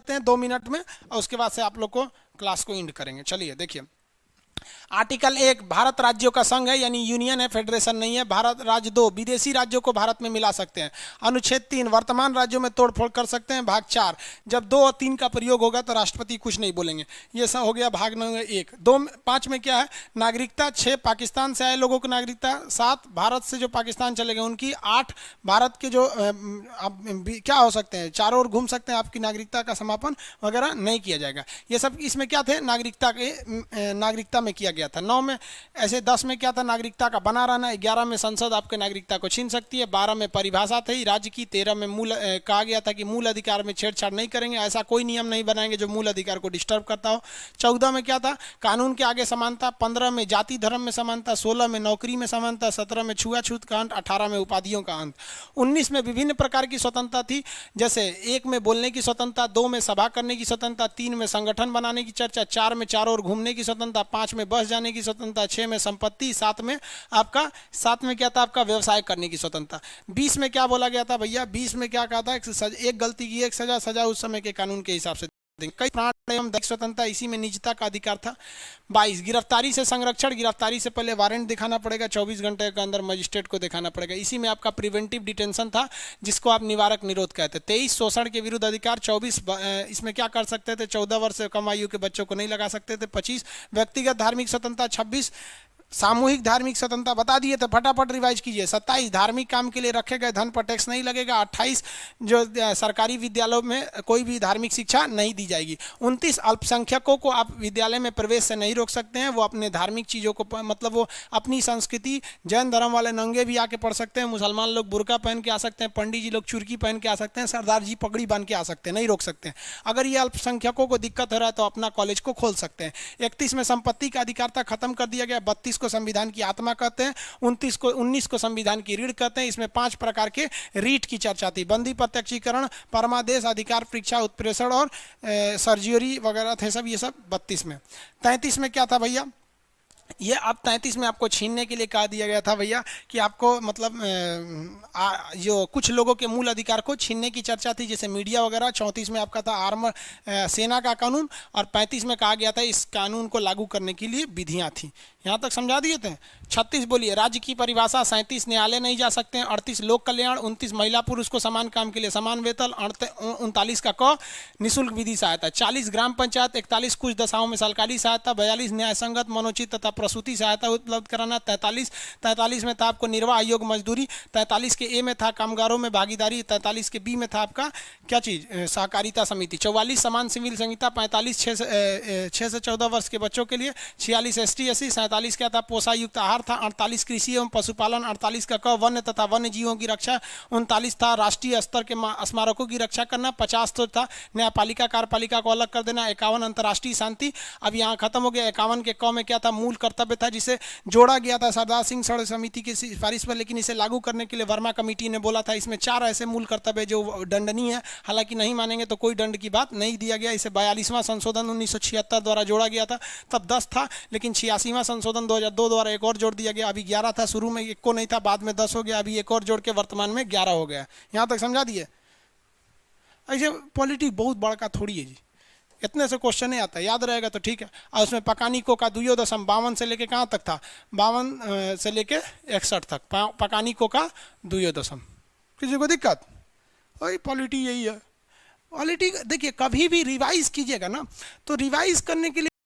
सकते हैं 2 मिनट में, और उसके बाद से आप लोग को क्लास को एंड करेंगे। चलिए देखिए, आर्टिकल 1 भारत राज्यों का संघ है, यानी यूनियन है, फेडरेशन नहीं है। भारत राज्य 2 विदेशी राज्यों को भारत में मिला सकते हैं। अनुच्छेद 3 वर्तमान राज्यों में तोड़फोड़ कर सकते हैं। भाग 4 जब 2 और 3 का प्रयोग होगा तो राष्ट्रपति कुछ नहीं बोलेंगे। ये सब हो गया भाग नंबर 1। 5 में क्या है, नागरिकता। 6 पाकिस्तान से आए लोगों को नागरिकता। 7 भारत से जो पाकिस्तान चले गए उनकी। 8 भारत के जो क्या हो सकते हैं, चारों ओर घूम सकते हैं, आपकी नागरिकता का समापन वगैरह नहीं किया जाएगा। ये सब इसमें क्या थे, नागरिकता में किया गया था। 9 में ऐसे 10 में क्या था, नागरिकता का बना रहना। 11 में संसद आपके नागरिकता को छीन सकती है। 12 में परिभाषा थी राज्य की। 13 में मूल कहा गया था कि मूल अधिकार में छेड़छाड़ नहीं करेंगे, ऐसा कोई नियम नहीं बनाएंगे जो मूल अधिकार को डिस्टर्ब करता हो। 14 में क्या था, कानून के आगे समानता। 15 में जाति धर्म में समानता। 16 में नौकरी में समानता। 17 में छुआछूत का अंत। 18 में उपाधियों का अंत। 19 में विभिन्न प्रकार की स्वतंत्रता थी, जैसे 1 में बोलने की स्वतंत्रता। 2 में सभा करने की स्वतंत्रता। 3 में संगठन बनाने की चर्चा। 4 में चारों ओर घूमने की स्वतंत्रता। 5 में बस जाने की स्वतंत्रता। 6 में संपत्ति। 7 में क्या था, आपका व्यवसाय करने की स्वतंत्रता। 20 में क्या बोला गया था भैया, 20 में क्या कहा था, एक गलती की एक सजा, सजा उस समय के कानून के हिसाब से देंगे। कई प्राण एवं दैहिक स्वतंत्रता, इसी में निजता का अधिकार था। 22 गिरफ्तारी से संरक्षण। गिरफ्तारी से पहले वारंट दिखाना पड़ेगा, 24 घंटे के अंदर मजिस्ट्रेट को दिखाना पड़ेगा। इसी में आपका प्रिवेंटिव डिटेंशन था, जिसको आप निवारक निरोध कहते हैं। 23 शोषण के विरुद्ध अधिकार। 24 इसमें क्या कर सकते थे, 14 वर्ष से कम आयु के बच्चों को नहीं लगा सकते थे। 25 व्यक्तिगत धार्मिक स्वतंत्रता। 26 सामूहिक धार्मिक स्वतंत्रता बता दिए थे, फटाफट रिवाइज कीजिए। 27 धार्मिक काम के लिए रखे गए धन पर टैक्स नहीं लगेगा। 28 जो सरकारी विद्यालयों में कोई भी धार्मिक शिक्षा नहीं दी जाएगी। 29 अल्पसंख्यकों को आप विद्यालय में प्रवेश से नहीं रोक सकते हैं, वो अपने धार्मिक चीज़ों को मतलब वो अपनी संस्कृति, जैन धर्म वाले नंगे भी आके पढ़ सकते हैं, मुसलमान लोग बुर्का पहन के आ सकते हैं, पंडित जी लोग चुरकी पहन के आ सकते हैं, सरदार जी पगड़ी बांध के आ सकते हैं, नहीं रोक सकते हैं। अगर ये अल्पसंख्यकों को दिक्कत हो रहा है तो अपना कॉलेज को खोल सकते हैं। 31 में संपत्ति का अधिकारता खत्म कर दिया गया। 32 को संविधान की आत्मा कहते हैं। 19 को संविधान की रीढ़ कहते हैं। इसमें 5 प्रकार के रीट की चर्चा थी, बंदी प्रत्यक्षीकरण, परमादेश, अधिकार परीक्षा, उत्प्रेषण और सर्जरी वगैरह थे सब, ये सब 32 में। 33 में क्या था भैया, ये अब 33 में आपको छीनने के लिए कहा दिया गया था भैया कि आपको मतलब जो कुछ लोगों के मूल अधिकार को छीनने की चर्चा थी, जैसे मीडिया वगैरह। 34 में आपका था आर्मर सेना का कानून, और 35 में कहा गया था इस कानून को लागू करने के लिए विधियां थी। यहाँ तक समझा दिए थे। 36 बोलिए, राज्य की परिभाषा। 37 न्यायालय नहीं जा सकते हैं। 38 लोक कल्याण। 29 महिला पुरुष को समान काम के लिए समान वेतन। 39 का क निःशुल्क विधि सहायता। 40 ग्राम पंचायत। 41 कुछ दशाओं में सरकारी सहायता। 42 न्याय संगत मनोचित तथा प्रसूति सहायता उपलब्ध कराना। 43 में था आपको निर्वाह आयोग मजदूरी। 43 के ए में था कामगारों में भागीदारी। 43 के बी में था आपका क्या चीज, सहकारिता समिति। 44 समान सिविल संहिता। 45 6 से 14 वर्ष के बच्चों के लिए। 46 ST SC। 47 क्या था, पोषायुक्त आहार था। 48 कृषि एवं पशुपालन। 48 का क वन्य तथा वन्य जीवों की रक्षा। 39 था राष्ट्रीय स्तर के स्मारकों की रक्षा करना। 50 तो था न्यायपालिका कार्यपालिका को अलग कर देना। 51 अंतर्राष्ट्रीय शांति। अब यहाँ खत्म हो गया। 51 के क में क्या था, मूल कर्तव्य था, जिसे जोड़ा गया था सरदार सिंह सड़ समिति की सिफारिश पर, लेकिन इसे लागू करने के लिए वर्मा कमेटी ने बोला था इसमें 4 ऐसे मूल कर्तव्य जो दंडनीय है, हालांकि नहीं मानेंगे तो कोई दंड की बात नहीं दिया गया। इसे 42वां संशोधन 1976 द्वारा जोड़ा गया था, तब 10 था, लेकिन 86वां संशोधन 2002 द्वारा एक और जोड़ दिया गया। अभी 11 था, शुरू में 1 को नहीं था, बाद में 10 हो गया, अभी एक और जोड़ के वर्तमान में 11 हो गया। यहाँ तक समझा दिए। ऐसे पॉलिटिक्स बहुत बड़ा थोड़ी है जी, इतने से क्वेश्चन नहीं आता, याद रहेगा तो ठीक है। और उसमें पकानिको का 52 से लेके कहाँ तक था, 52 से लेके 61 तक पकानिको का 52। किसी को दिक्कत? वही पॉलिटी यही है। पॉलिटी देखिए, कभी भी रिवाइज कीजिएगा ना, तो रिवाइज करने के लिए